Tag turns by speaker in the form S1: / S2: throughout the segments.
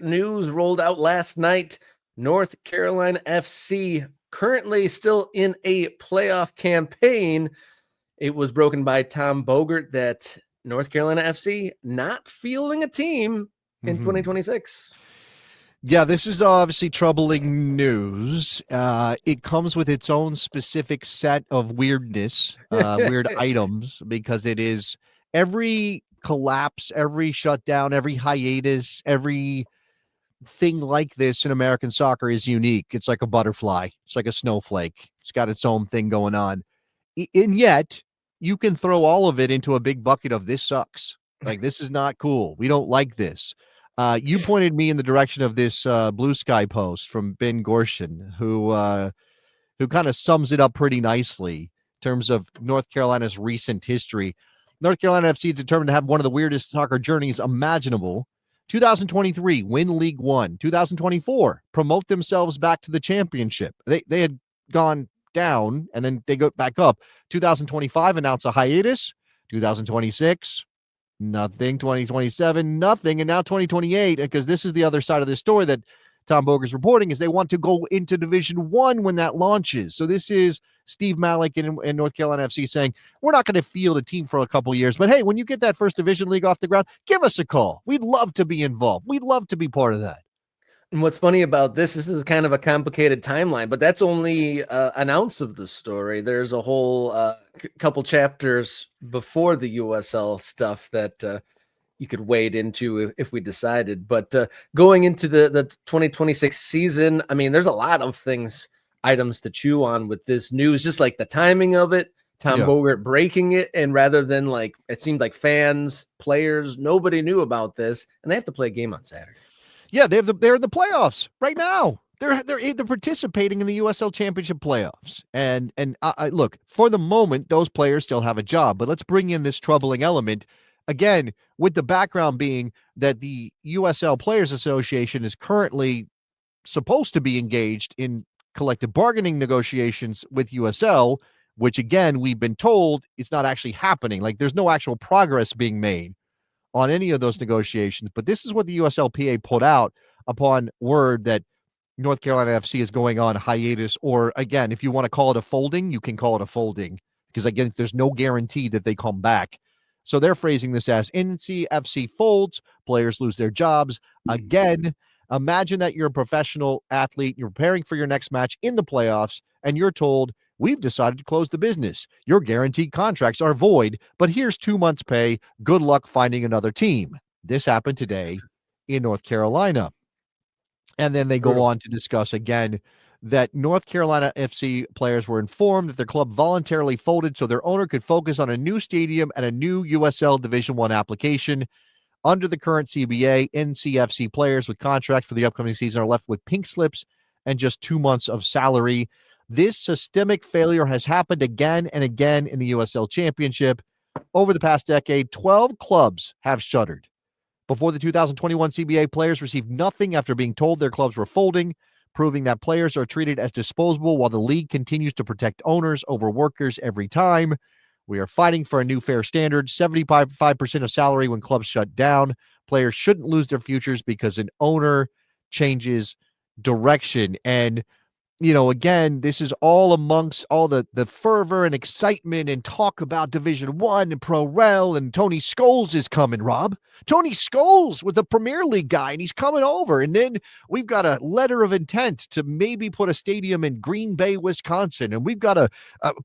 S1: News rolled out last night. North Carolina FC currently still in a playoff campaign. It was broken by Tom Bogert that North Carolina FC not fielding a team in 2026.
S2: Yeah, this is obviously troubling news. It comes with its own specific set of weirdness, weird items, because it is every collapse, every shutdown, every hiatus, every thing like this in American soccer is unique. It's like a butterfly. It's like a snowflake. It's got its own thing going on. And yet, you can throw all of it into a big bucket of this sucks. Like, this is not cool. We don't like this. You pointed me in the direction of this Blue Sky post from Ben Gorshin, who kind of sums it up pretty nicely in terms of North Carolina's recent history. North Carolina FC is determined to have one of the weirdest soccer journeys imaginable. 2023, win League One. 2024, promote themselves back to the championship. They had gone down and then they go back up. 2025, announce a hiatus. 2026, nothing. 2027, nothing. And now 2028, because this is the other side of this story that Tom Boger's reporting, is they want to go into Division One when that launches. So this is Steve Malik in North Carolina FC saying, we're not going to field a team for a couple of years, but hey, when you get that first division league off the ground, give us a call. We'd love to be involved. We'd love to be part of that.
S1: And what's funny about this is kind of a complicated timeline, but that's only an ounce of the story. There's a whole couple chapters before the USL stuff that you could wade into if we decided. But going into the 2026 season, I mean, there's a lot of items to chew on with this news, just like the timing of it, Tom Bogert breaking it. And rather than like, it seemed like fans, players, nobody knew about this, and they have to play a game on Saturday.
S2: Yeah, they're in the playoffs right now. They're participating in the USL Championship playoffs. And look, for the moment, those players still have a job. But let's bring in this troubling element. Again, with the background being that the USL Players Association is currently supposed to be engaged in collective bargaining negotiations with USL, which, again, we've been told it's not actually happening. Like, there's no actual progress being made on any of those negotiations. But this is what the USLPA put out upon word that North Carolina FC is going on hiatus, or again, if you want to call it a folding, you can call it a folding, because again, there's no guarantee that they come back. So they're phrasing this as NCFC folds, players lose their jobs. Again, imagine that you're a professional athlete, you're preparing for your next match in the playoffs, and you're told, we've decided to close the business. Your guaranteed contracts are void, but here's 2 months' pay. Good luck finding another team. This happened today in North Carolina. And then they go on to discuss again that North Carolina FC players were informed that their club voluntarily folded so their owner could focus on a new stadium and a new USL Division I application. Under the current CBA, NCFC players with contracts for the upcoming season are left with pink slips and just 2 months of salary. This systemic failure has happened again and again in the USL Championship. Over the past decade, 12 clubs have shuttered. Before the 2021 CBA, players received nothing after being told their clubs were folding, proving that players are treated as disposable while the league continues to protect owners over workers every time. We are fighting for a new fair standard, 75% of salary when clubs shut down. Players shouldn't lose their futures because an owner changes direction. And again, this is all amongst all the fervor and excitement and talk about Division One and Pro Rel, and Tony Scholes is coming, Rob. Tony Scholes was the Premier League guy, and he's coming over. And then we've got a letter of intent to maybe put a stadium in Green Bay, Wisconsin. And we've got a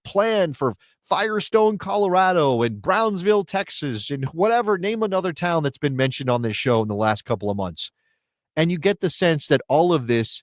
S2: plan for Firestone, Colorado, and Brownsville, Texas, and whatever. Name another town that's been mentioned on this show in the last couple of months. And you get the sense that all of this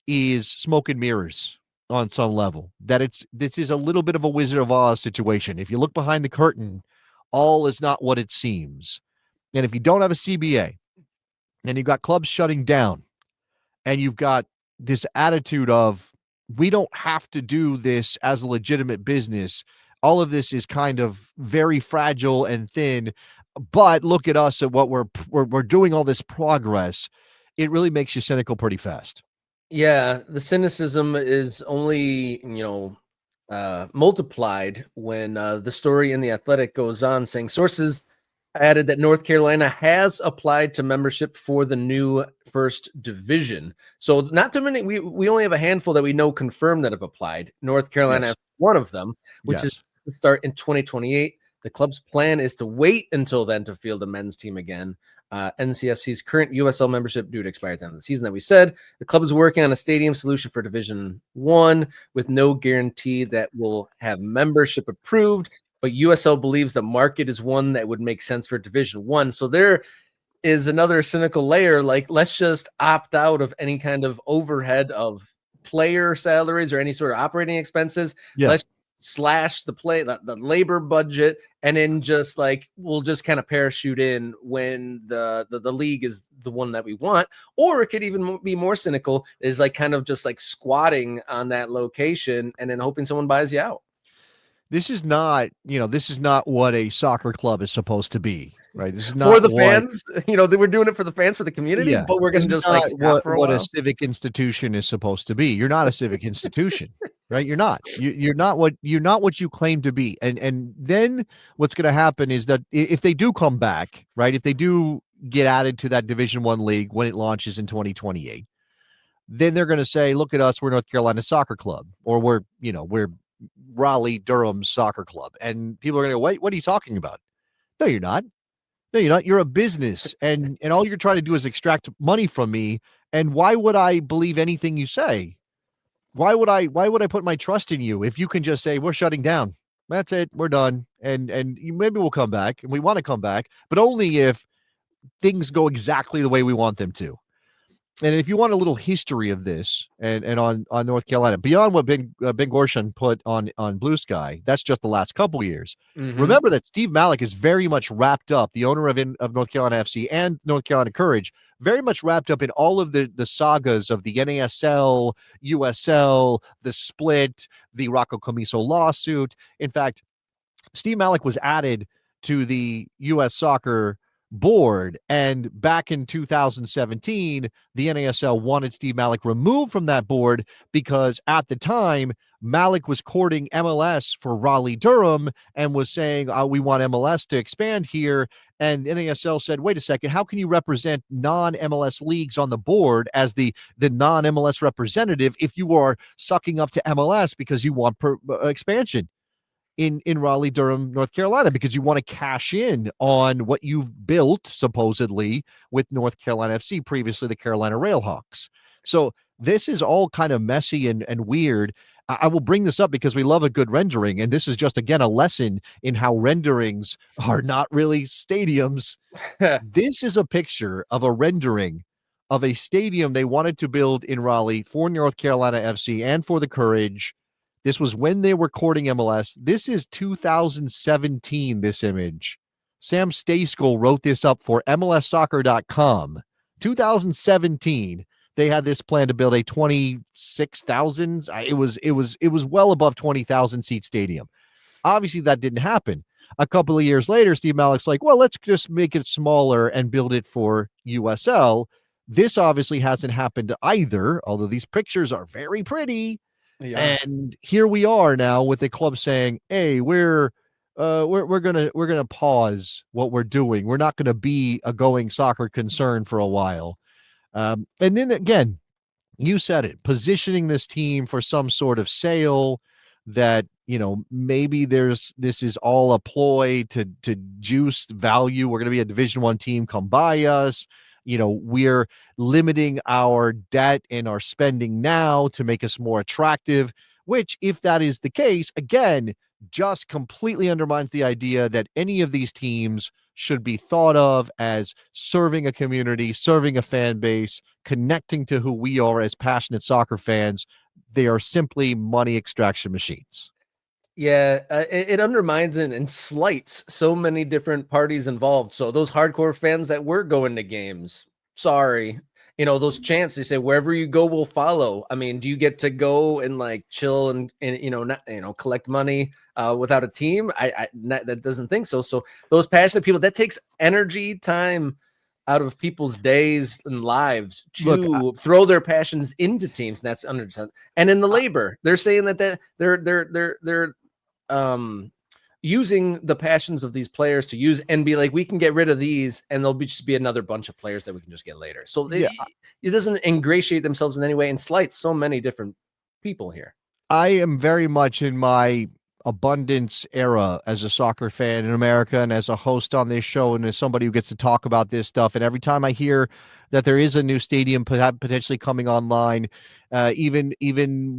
S2: is smoke and mirrors on some level, that this is a little bit of a Wizard of Oz situation. If you look behind the curtain, all is not what it seems. And if you don't have a CBA and you've got clubs shutting down and you've got this attitude of, we don't have to do this as a legitimate business, all of this is kind of very fragile and thin. But look at us at what we're doing, all this progress. It really makes you cynical pretty fast.
S1: Yeah, the cynicism is only, multiplied when the story in The Athletic goes on saying sources added that North Carolina has applied to membership for the new first division. So not too many. We only have a handful that we know confirmed that have applied. North Carolina
S2: Yes.
S1: is one of them, which is
S2: Yes.
S1: to start in 2028. The club's plan is to wait until then to field a men's team again. NCFC's current USL membership due to expire at the end of the season that we said. The club is working on a stadium solution for Division 1 with no guarantee that will have membership approved, but USL believes the market is one that would make sense for Division 1. So there is another cynical layer, like let's just opt out of any kind of overhead of player salaries or any sort of operating expenses.
S2: Yeah.
S1: Let's slash the labor budget, and then just like we'll just kind of parachute in when the league is the one that we want. Or it could even be more cynical, is like kind of just like squatting on that location and then hoping someone buys you out.
S2: This is not, this is not what a soccer club is supposed to be, right? This is
S1: For
S2: not
S1: the
S2: what,
S1: fans, they were doing it for the fans, for the community,
S2: yeah,
S1: but we're
S2: this
S1: going to
S2: is
S1: just like
S2: not
S1: stop for a
S2: what a
S1: while.
S2: civic institution is supposed to be. You're not a civic institution, right? You're not. You're not what you claim to be. And then what's going to happen is that if they do come back, right? If they do get added to that Division 1 league when it launches in 2028, then they're going to say, look at us, we're North Carolina Soccer Club, or we're Raleigh Durham Soccer Club. And people are going to go, wait, what are you talking about? No, you're not. No, you're not. You're a business, and all you're trying to do is extract money from me. And why would I believe anything you say? Why would I put my trust in you if you can just say we're shutting down? That's it. We're done. And maybe we'll come back, and we want to come back, but only if things go exactly the way we want them to. And if you want a little history of this, and on North Carolina, beyond what Ben Gorshin put on Blue Sky, that's just the last couple years.
S1: Mm-hmm.
S2: Remember that Steve Malik is very much wrapped up, the owner of North Carolina FC and North Carolina Courage, very much wrapped up in all of the sagas of the NASL, USL, the split, the Rocco Comiso lawsuit. In fact, Steve Malik was added to the U.S. Soccer board, and back in 2017, the NASL wanted Steve Malik removed from that board because at the time, Malik was courting MLS for Raleigh Durham and was saying, we want MLS to expand here. And NASL said, wait a second, how can you represent non-MLS leagues on the board as the non-MLS representative if you are sucking up to MLS because you want expansion in Raleigh, Durham, North Carolina, because you want to cash in on what you've built supposedly with North Carolina FC, previously the Carolina Railhawks. So this is all kind of messy and weird. I will bring this up because we love a good rendering, and this is just, again, a lesson in how renderings are not really stadiums. This is a picture of a rendering of a stadium they wanted to build in Raleigh for North Carolina FC and for the Courage. This was when they were courting MLS. This is 2017, this image. Sam Stayskoll wrote this up for MLSsoccer.com. 2017, they had this plan to build a 26,000. It was well above 20,000 seat stadium. Obviously, that didn't happen. A couple of years later, Steve Malik's like, well, let's just make it smaller and build it for USL. This obviously hasn't happened either, although these pictures are very pretty. And here we are now with the club saying, "Hey, we're gonna pause what we're doing. We're not gonna be a going soccer concern for a while." And then again, you said it, positioning this team for some sort of sale that, maybe this is all a ploy to juice value. We're going to be a Division 1 team, come by us. We're limiting our debt and our spending now to make us more attractive, which, if that is the case, again, just completely undermines the idea that any of these teams should be thought of as serving a community, serving a fan base, connecting to who we are as passionate soccer fans. They are simply money extraction machines.
S1: Yeah, it undermines and slights so many different parties involved. So those hardcore fans that were going to games, sorry, those chants, they say wherever you go, we'll follow. I mean, do you get to go and like chill and not collect money without a team? That doesn't think so. So those passionate people, that takes energy, time out of people's days and lives to throw their passions into teams. That's under, and in the labor, they're saying that they're using the passions of these players to use and be like, we can get rid of these and there'll just be another bunch of players that we can just get later. So it doesn't ingratiate themselves in any way and slights so many different people here.
S2: I am very much in my abundance era as a soccer fan in America and as a host on this show and as somebody who gets to talk about this stuff. And every time I hear that there is a new stadium potentially coming online, even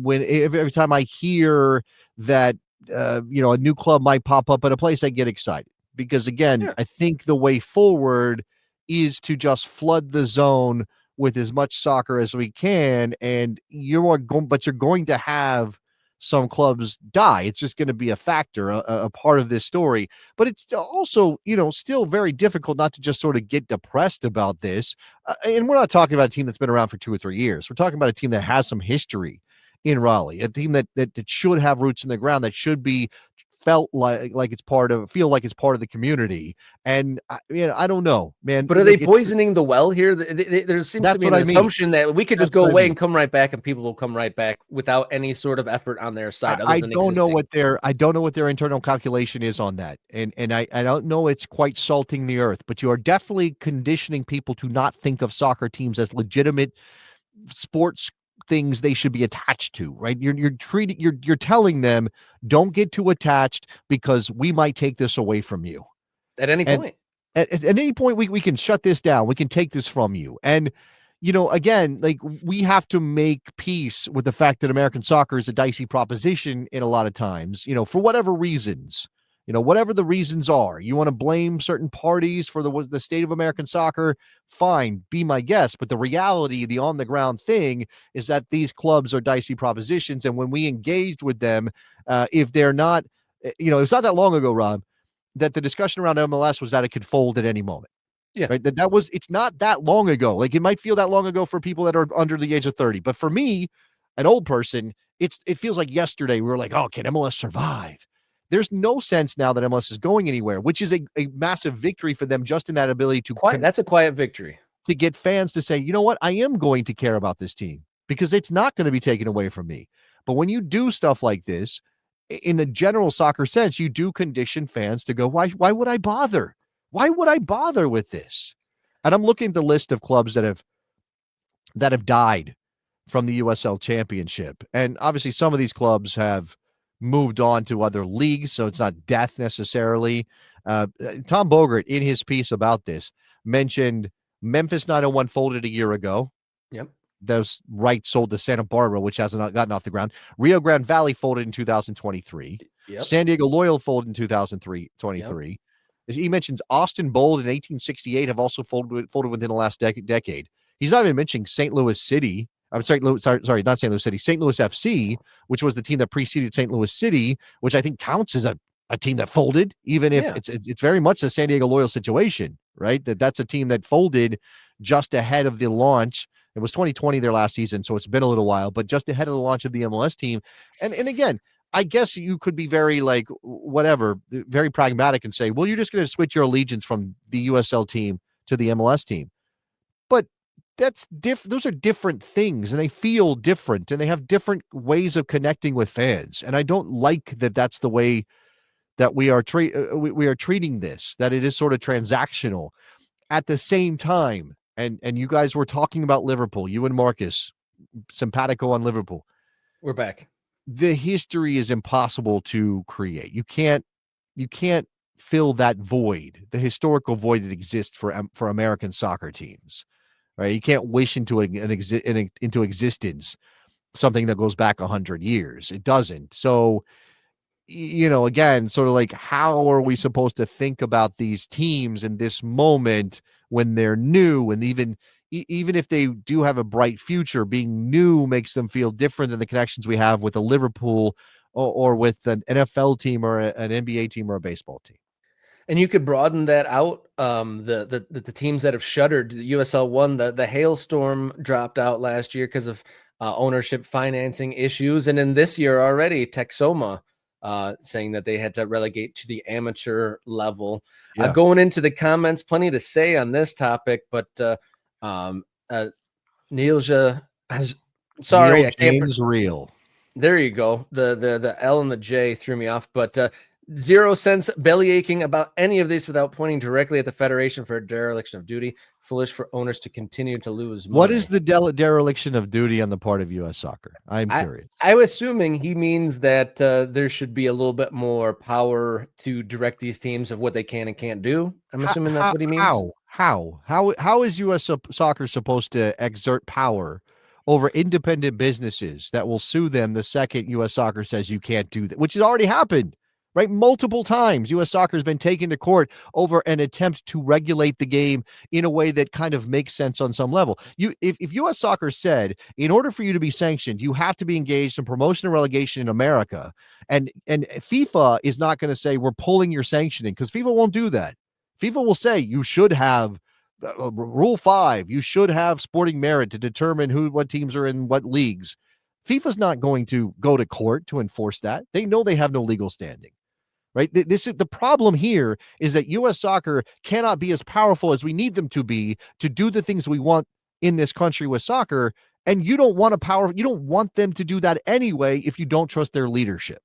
S2: when every time I hear that a new club might pop up at a place, I get excited because again, I think the way forward is to just flood the zone with as much soccer as we can, and you're going to have some clubs die. It's just going to be a factor, a part of this story. But it's also, still very difficult not to just sort of get depressed about this. And we're not talking about a team that's been around for 2 or 3 years. We're talking about a team that has some history in Raleigh, a team that should have roots in the ground, that should be feel like it's part of the community. And I don't know, man.
S1: But are they poisoning the well here? There seems to be an assumption that we could just go away and come right back, and people will come right back without any sort of effort on their side.
S2: I don't know what their internal calculation is on that, and I don't know. It's quite salting the earth, but you are definitely conditioning people to not think of soccer teams as legitimate sports things they should be attached to, right? You're telling them, don't get too attached because we might take this away from you
S1: at any point.
S2: At any point, we can shut this down. We can take this from you. And again, like, we have to make peace with the fact that American soccer is a dicey proposition in a lot of times, for whatever reasons. Whatever the reasons are, you want to blame certain parties for the state of American soccer, fine, be my guest. But the reality, the on the ground thing is that these clubs are dicey propositions. And when we engaged with them, if they're not, it's not that long ago, Rob, that the discussion around MLS was that it could fold at any moment.
S1: Yeah.
S2: Right. It's not that long ago. Like, it might feel that long ago for people that are under the age of 30. But for me, an old person, it feels like yesterday. We were like, oh, can MLS survive? There's no sense now that MLS is going anywhere, which is a massive victory for them, just in that ability to
S1: that's a quiet victory
S2: to get fans to say, you know what, I am going to care about this team because it's not going to be taken away from me. But when you do stuff like this, in the general soccer sense, you do condition fans to go, why would I bother? Why would I bother with this? And I'm looking at the list of clubs that have died from the USL Championship. And obviously some of these clubs have moved on to other leagues, so it's not death necessarily. Tom Bogert, in his piece about this, mentioned Memphis 901 folded a year ago.
S1: Yep.
S2: Those rights sold to Santa Barbara, which hasn't gotten off the ground. Rio Grande Valley folded in 2023.
S1: Yep.
S2: San Diego Loyal folded in 2023. Yep. He mentions Austin Bold in 1868 have also folded within the last decade. He's not even mentioning St. Louis City. I'm sorry, not St. Louis City, St. Louis FC, which was the team that preceded St. Louis City, which I think counts as a team that folded, even if it's very much the San Diego Loyal situation, right? That's a team that folded just ahead of the launch. It was 2020 their last season, so it's been a little while, but just ahead of the launch of the MLS team. And again, I guess you could be very very pragmatic and say, well, you're just going to switch your allegiance from the USL team to the MLS team. But those are different things, and they feel different, and they have different ways of connecting with fans. And I don't like that that's the way that we are treating this, that it is sort of transactional. At the same time, and you guys were talking about Liverpool, you and Marcus, simpatico on Liverpool.
S1: We're back.
S2: The history is impossible to create. You can't fill that void, the historical void that exists for American soccer teams. Right? You can't wish into existence something that goes back 100 years. It doesn't. So, again, sort of like, how are we supposed to think about these teams in this moment when they're new? And even if they do have a bright future, being new makes them feel different than the connections we have with a Liverpool or with an NFL team or an NBA team or a baseball team.
S1: And you could broaden that out. The teams that have shuttered, the USL One, the Hailstorm dropped out last year because of ownership financing issues, and in this year already, Texoma saying that they had to relegate to the amateur level.
S2: Yeah.
S1: Going into the comments, plenty to say on this topic, but Neilja has. Sorry,
S2: Neil
S1: I can't.
S2: James Real.
S1: There you go. The L and the J threw me off, but 0 cents belly aching about any of this without pointing directly at the Federation for a dereliction of duty. Foolish for owners to continue to lose money.
S2: What is the dereliction of duty on the part of U.S. Soccer? I'm curious.
S1: I'm assuming he means that there should be a little bit more power to direct these teams of what they can and can't do. I'm assuming that's what he means.
S2: How is U.S. Soccer supposed to exert power over independent businesses that will sue them the second U.S. Soccer says you can't do that, which has already happened, right? Multiple times U.S. Soccer has been taken to court over an attempt to regulate the game in a way that kind of makes sense on some level. If U.S. Soccer said, in order for you to be sanctioned, you have to be engaged in promotion and relegation in America, and FIFA is not going to say we're pulling your sanctioning, because FIFA won't do that. FIFA will say you should have Rule 5. You should have sporting merit to determine what teams are in what leagues. FIFA's not going to go to court to enforce that. They know they have no legal standing, right? This is the problem here, is that U.S. Soccer cannot be as powerful as we need them to be to do the things we want in this country with soccer. And you don't want them to do that anyway if you don't trust their leadership.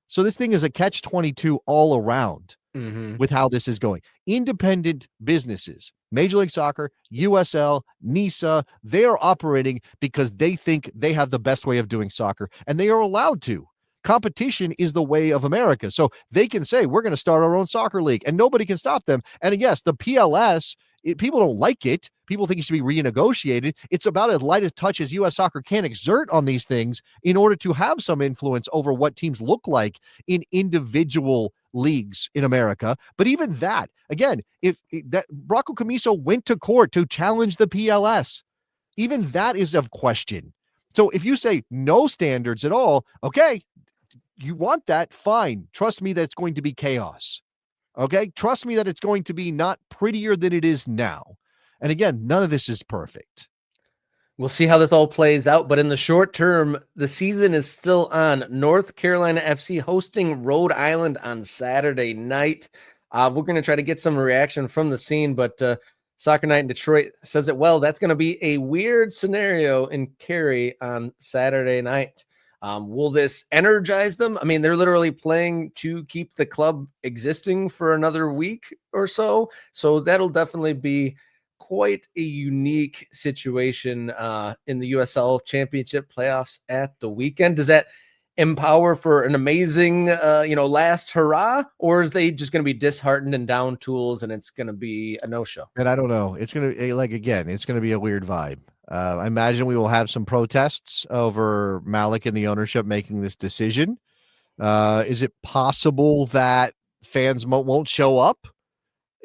S2: So this thing is a catch-22 all around. With how this is going. Independent businesses, Major League Soccer, USL, NISA, they are operating because they think they have the best way of doing soccer, and they are allowed to. Competition is the way of America. So they can say, we're going to start our own soccer league, and nobody can stop them. And yes, the PLS, people don't like it. People think it should be renegotiated. It's about as light a touch as U.S. Soccer can exert on these things in order to have some influence over what teams look like in individual leagues in America. But even that, again, if that Rocco Camiso went to court to challenge the PLS, even that is of question. So if you say no standards at all, okay, you want that, fine. Trust me that it's going to be chaos. Okay, trust me that it's going to be not prettier than it is now. And again, none of this is perfect.
S1: We'll see how this all plays out, but in the short term, the season is still on. North Carolina FC hosting Rhode Island on Saturday night. We're going to try to get some reaction from the scene, but Soccer Night in Detroit says it well. That's going to be a weird scenario in Cary on Saturday night. Will this energize them? I mean, they're literally playing to keep the club existing for another week or so. So that'll definitely be quite a unique situation in the USL Championship playoffs at the weekend. Does that empower for an amazing, last hurrah, or is they just going to be disheartened and down tools and it's going to be a no-show?
S2: And I don't know. It's going to, it's going to be a weird vibe. I imagine we will have some protests over Malik and the ownership making this decision. Is it possible that fans won't show up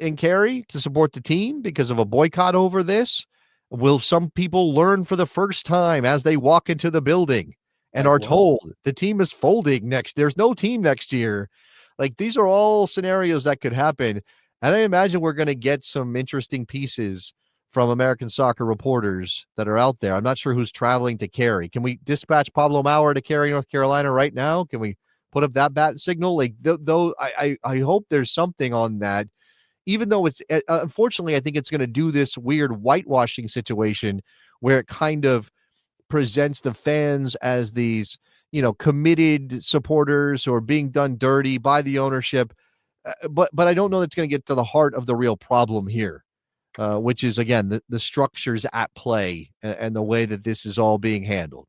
S2: in Cary to support the team because of a boycott over this? Will some people learn for the first time as they walk into the building and are told the team is folding there's no team next year? Like, these are all scenarios that could happen. And I imagine we're going to get some interesting pieces from American soccer reporters that are out there. I'm not sure who's traveling to Cary. Can we dispatch Pablo Maurer to Cary, North Carolina right now? Can we put up that bat signal? Like, though, I hope there's something on that. Even though it's unfortunately, I think it's going to do this weird whitewashing situation where it kind of presents the fans as these, committed supporters who are being done dirty by the ownership. But I don't know that's going to get to the heart of the real problem here, which is, again, the structures at play and the way that this is all being handled.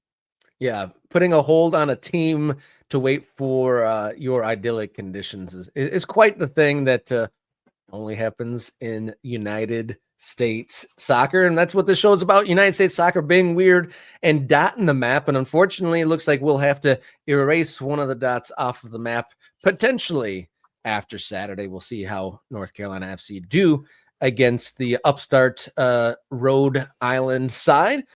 S1: Yeah, putting a hold on a team to wait for your idyllic conditions is quite the thing that only happens in United States soccer. And that's what this show is about. United States soccer being weird and dotting the map. And unfortunately, it looks like we'll have to erase one of the dots off of the map potentially after Saturday. We'll see how North Carolina FC do against the upstart Rhode Island side.